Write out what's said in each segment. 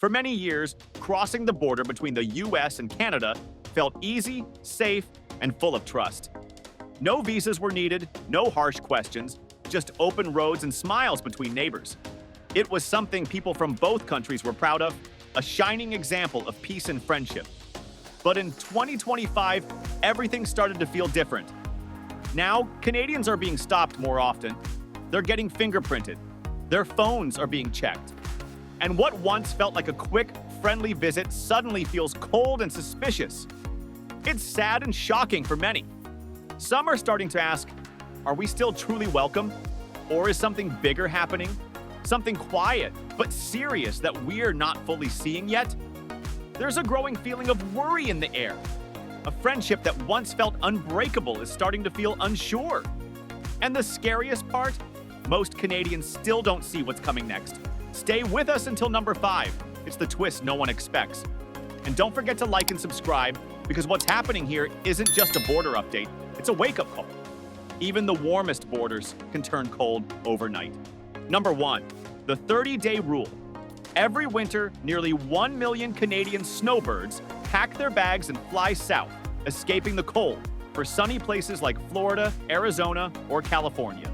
For many years, crossing the border between the US and Canada felt easy, safe, and full of trust. No visas were needed, no harsh questions, just open roads and smiles between neighbors. It was something people from both countries were proud of, a shining example of peace and friendship. But in 2025, everything started to feel different. Now, Canadians are being stopped more often. They're getting fingerprinted. Their phones are being checked. And what once felt like a quick, friendly visit suddenly feels cold and suspicious. It's sad and shocking for many. Some are starting to ask, are we still truly welcome? Or is something bigger happening? Something quiet, but serious that we're not fully seeing yet? There's a growing feeling of worry in the air. A friendship that once felt unbreakable is starting to feel unsure. And the scariest part? Most Canadians still don't see what's coming next. Stay with us until number 5. It's the twist no one expects. And don't forget to like and subscribe, because what's happening here isn't just a border update, it's a wake-up call. Even the warmest borders can turn cold overnight. Number 1, the 30-day rule. Every winter, nearly 1 million Canadian snowbirds pack their bags and fly south, escaping the cold for sunny places like Florida, Arizona, or California.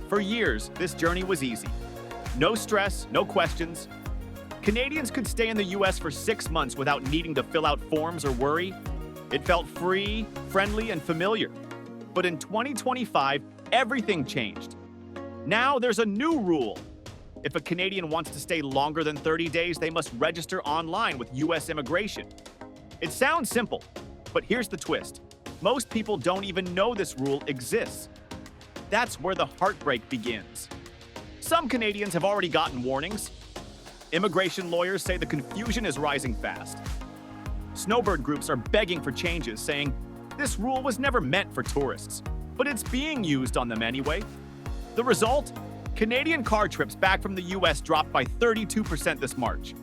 For years, this journey was easy. No stress, no questions. Canadians could stay in the US for 6 months without needing to fill out forms or worry. It felt free, friendly, and familiar. But in 2025, everything changed. Now there's a new rule. If a Canadian wants to stay longer than 30 days, they must register online with US Immigration. It sounds simple, but here's the twist. Most people don't even know this rule exists. That's where the heartbreak begins. Some Canadians have already gotten warnings. Immigration lawyers say the confusion is rising fast. Snowbird groups are begging for changes, saying, this rule was never meant for tourists, but it's being used on them anyway. The result? Canadian car trips back from the US dropped by 32% this March.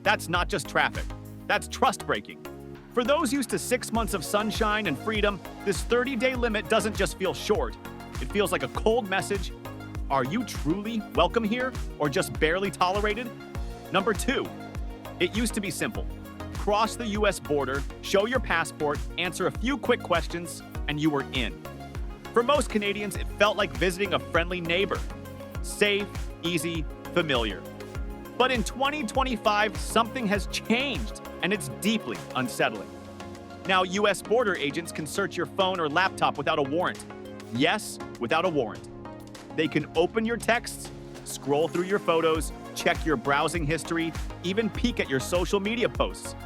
That's not just traffic, that's trust breaking. For those used to 6 months of sunshine and freedom, this 30-day limit doesn't just feel short, it feels like a cold message. Are you truly welcome here, or just barely tolerated? Number 2, it used to be simple. Cross the US border, show your passport, answer a few quick questions, and you were in. For most Canadians, it felt like visiting a friendly neighbor. Safe, easy, familiar. But in 2025, something has changed, and it's deeply unsettling. Now, US border agents can search your phone or laptop without a warrant. Yes, without a warrant. They can open your texts, scroll through your photos, check your browsing history, even peek at your social media posts.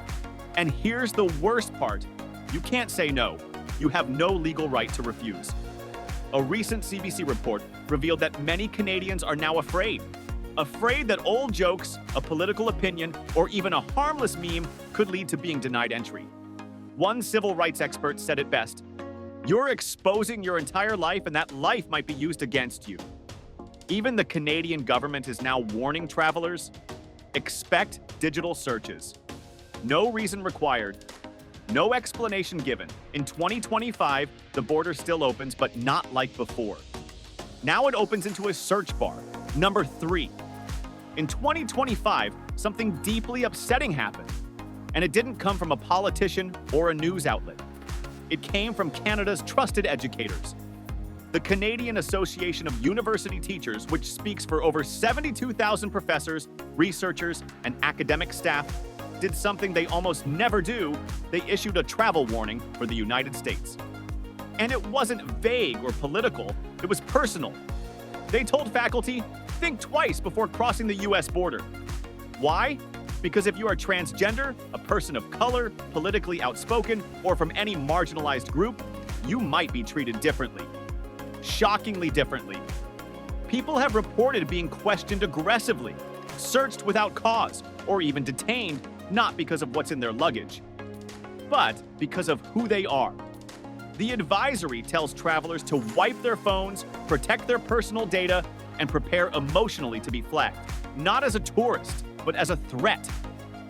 And here's the worst part. You can't say no. You have no legal right to refuse. A recent CBC report revealed that many Canadians are now afraid. Afraid that old jokes, a political opinion, or even a harmless meme could lead to being denied entry. One civil rights expert said it best. You're exposing your entire life, and that life might be used against you. Even the Canadian government is now warning travelers, expect digital searches. No reason required. No explanation given. In 2025, the border still opens, but not like before. Now it opens into a search bar. Number 3. In 2025, something deeply upsetting happened. And it didn't come from a politician or a news outlet. It came from Canada's trusted educators. The Canadian Association of University Teachers, which speaks for over 72,000 professors, researchers, and academic staff, did something they almost never do. They issued a travel warning for the United States. And it wasn't vague or political, it was personal. They told faculty, think twice before crossing the US border. Why? Because if you are transgender, a person of color, politically outspoken, or from any marginalized group, you might be treated differently. Shockingly differently. People have reported being questioned aggressively, searched without cause, or even detained, not because of what's in their luggage, but because of who they are. The advisory tells travelers to wipe their phones, protect their personal data, and prepare emotionally to be flagged, not as a tourist, but as a threat.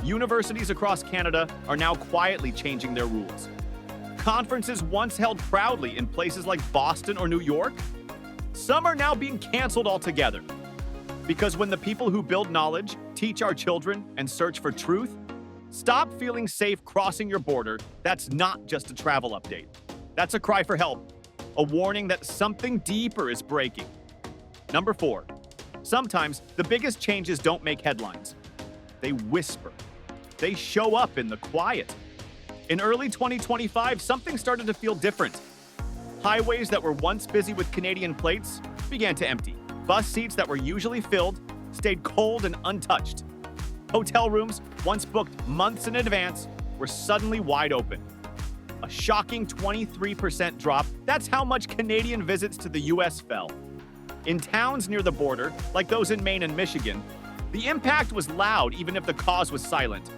Universities across Canada are now quietly changing their rules. Conferences once held proudly in places like Boston or New York, some are now being canceled altogether. Because when the people who build knowledge, teach our children, and search for truth, stop feeling safe crossing your border. That's not just a travel update. That's a cry for help, a warning that something deeper is breaking. Number 4, sometimes the biggest changes don't make headlines. They whisper. They show up in the quiet. In early 2025, something started to feel different. Highways that were once busy with Canadian plates began to empty. Bus seats that were usually filled stayed cold and untouched. Hotel rooms, once booked months in advance, were suddenly wide open. A shocking 23% drop. That's how much Canadian visits to the US fell. In towns near the border, like those in Maine and Michigan, the impact was loud even if the cause was silent.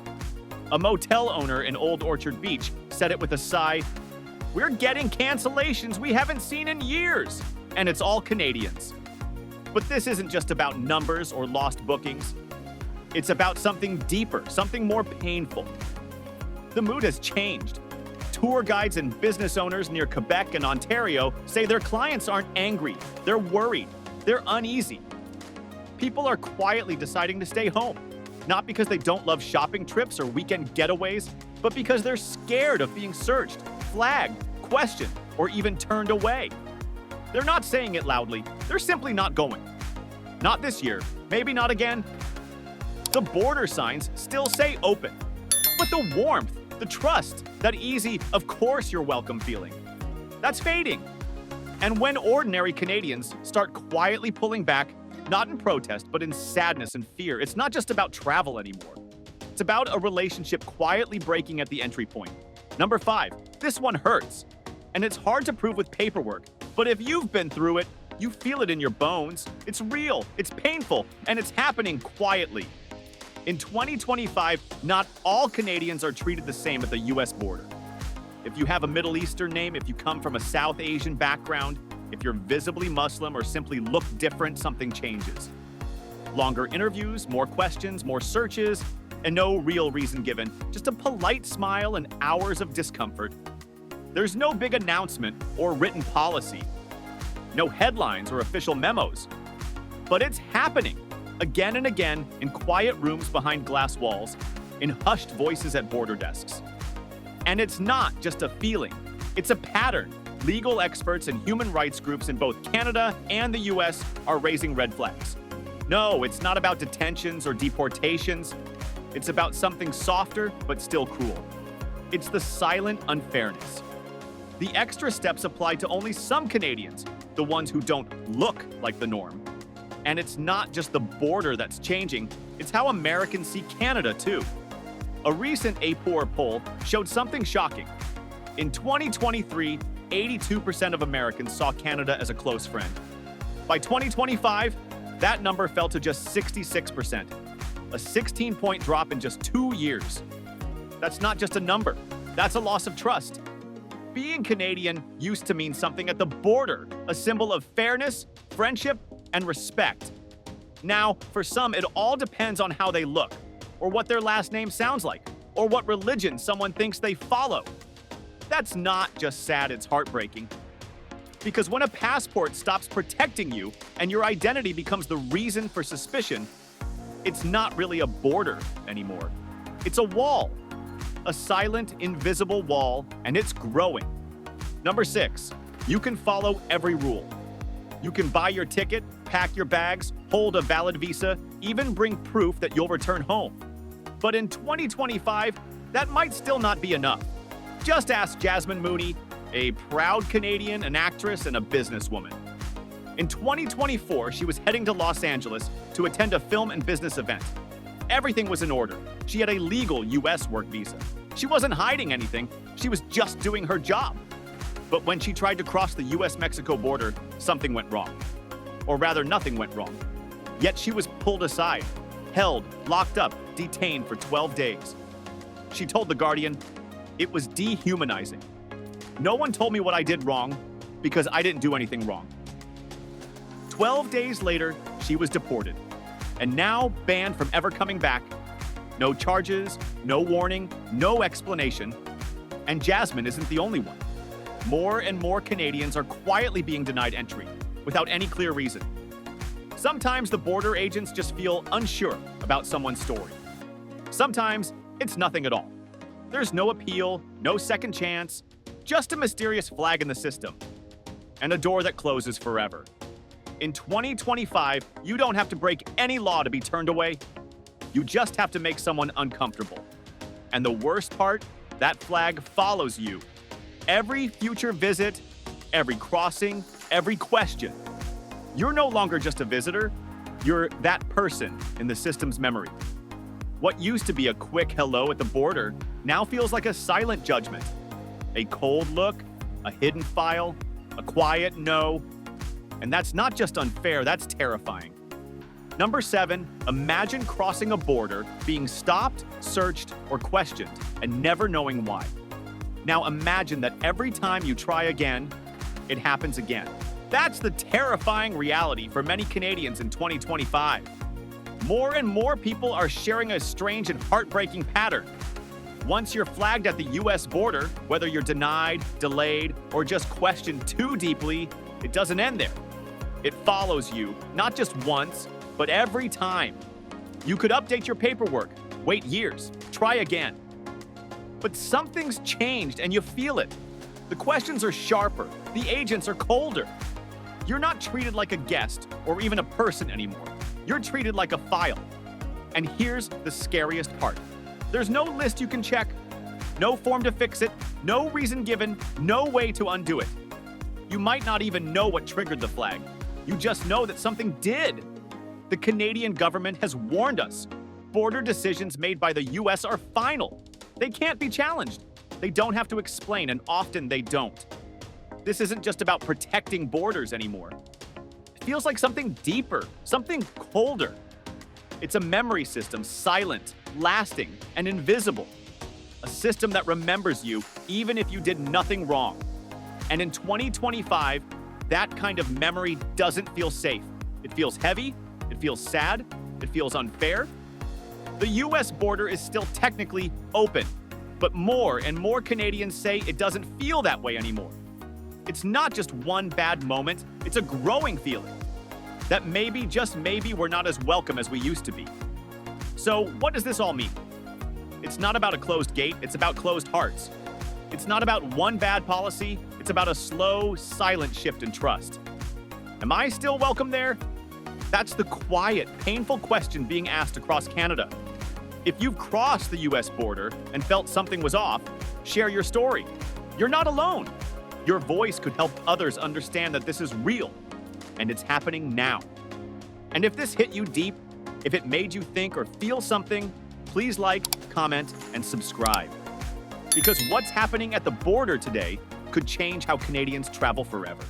A motel owner in Old Orchard Beach said it with a sigh, "We're getting cancellations we haven't seen in years, and it's all Canadians." But this isn't just about numbers or lost bookings. It's about something deeper, something more painful. The mood has changed. Tour guides and business owners near Quebec and Ontario say their clients aren't angry, they're worried, they're uneasy. People are quietly deciding to stay home, not because they don't love shopping trips or weekend getaways, but because they're scared of being searched, flagged, questioned, or even turned away. They're not saying it loudly, they're simply not going. Not this year, maybe not again. The border signs still say open, but the warmth, the trust, that easy, of course you're welcome feeling, that's fading. And when ordinary Canadians start quietly pulling back, not in protest, but in sadness and fear, it's not just about travel anymore. It's about a relationship quietly breaking at the entry point. Number 5, this one hurts. And it's hard to prove with paperwork, but if you've been through it, you feel it in your bones. It's real, it's painful, and it's happening quietly. In 2025, not all Canadians are treated the same at the US border. If you have a Middle Eastern name, if you come from a South Asian background, if you're visibly Muslim or simply look different, something changes. Longer interviews, more questions, more searches, and no real reason given, just a polite smile and hours of discomfort. There's no big announcement or written policy, no headlines or official memos. But it's happening again and again in quiet rooms behind glass walls, in hushed voices at border desks. And it's not just a feeling, it's a pattern. Legal experts and human rights groups in both Canada and the US are raising red flags. No, it's not about detentions or deportations. It's about something softer but still cruel. It's the silent unfairness. The extra steps apply to only some Canadians, the ones who don't look like the norm. And it's not just the border that's changing, it's how Americans see Canada too. A recent APOR poll showed something shocking. In 2023, 82% of Americans saw Canada as a close friend. By 2025, that number fell to just 66%, a 16-point drop in just 2 years. That's not just a number, that's a loss of trust. Being Canadian used to mean something at the border, a symbol of fairness, friendship, and respect. Now, for some, it all depends on how they look, or what their last name sounds like, or what religion someone thinks they follow. That's not just sad, it's heartbreaking. Because when a passport stops protecting you and your identity becomes the reason for suspicion, it's not really a border anymore. It's a wall. A silent, invisible wall, and it's growing. Number 6, you can follow every rule. You can buy your ticket, pack your bags, hold a valid visa, even bring proof that you'll return home. But in 2025, that might still not be enough. Just ask Jasmine Mooney, a proud Canadian, an actress, and a businesswoman. In 2024, she was heading to Los Angeles to attend a film and business event. Everything was in order. She had a legal US work visa. She wasn't hiding anything, she was just doing her job. But when she tried to cross the US-Mexico border, something went wrong. Or rather, nothing went wrong. Yet she was pulled aside, held, locked up, detained for 12 days. She told The Guardian, "It was dehumanizing. No one told me what I did wrong because I didn't do anything wrong." 12 days later, she was deported, and now banned from ever coming back. No charges, no warning, no explanation. And Jasmine isn't the only one. More and more Canadians are quietly being denied entry, without any clear reason. Sometimes the border agents just feel unsure about someone's story. Sometimes it's nothing at all. There's no appeal, no second chance, just a mysterious flag in the system, and a door that closes forever. In 2025, you don't have to break any law to be turned away. You just have to make someone uncomfortable. And the worst part, that flag follows you. Every future visit, every crossing, every question. You're no longer just a visitor, you're that person in the system's memory. What used to be a quick hello at the border now feels like a silent judgment. A cold look, a hidden file, a quiet no. And that's not just unfair, that's terrifying. Number 7, imagine crossing a border, being stopped, searched, or questioned, and never knowing why. Now imagine that every time you try again, it happens again. That's the terrifying reality for many Canadians in 2025. More and more people are sharing a strange and heartbreaking pattern. Once you're flagged at the US border, whether you're denied, delayed, or just questioned too deeply, it doesn't end there. It follows you, not just once, but every time. You could update your paperwork, wait years, try again. But something's changed and you feel it. The questions are sharper, the agents are colder. You're not treated like a guest or even a person anymore. You're treated like a file. And here's the scariest part. There's no list you can check, no form to fix it, no reason given, no way to undo it. You might not even know what triggered the flag. You just know that something did. The Canadian government has warned us. Border decisions made by the US are final. They can't be challenged. They don't have to explain, and often they don't. This isn't just about protecting borders anymore. It feels like something deeper, something colder. It's a memory system, silent, lasting, and invisible. A system that remembers you even if you did nothing wrong. And in 2025, that kind of memory doesn't feel safe. It feels heavy, it feels sad, it feels unfair. The US border is still technically open, but more and more Canadians say it doesn't feel that way anymore. It's not just one bad moment, it's a growing feeling. That maybe, just maybe, we're not as welcome as we used to be. So, what does this all mean? It's not about a closed gate, it's about closed hearts. It's not about one bad policy, it's about a slow, silent shift in trust. Am I still welcome there? That's the quiet, painful question being asked across Canada. If you've crossed the US border and felt something was off, share your story. You're not alone. Your voice could help others understand that this is real, and it's happening now. And if this hit you deep, if it made you think or feel something, please like, comment, and subscribe. Because what's happening at the border today could change how Canadians travel forever.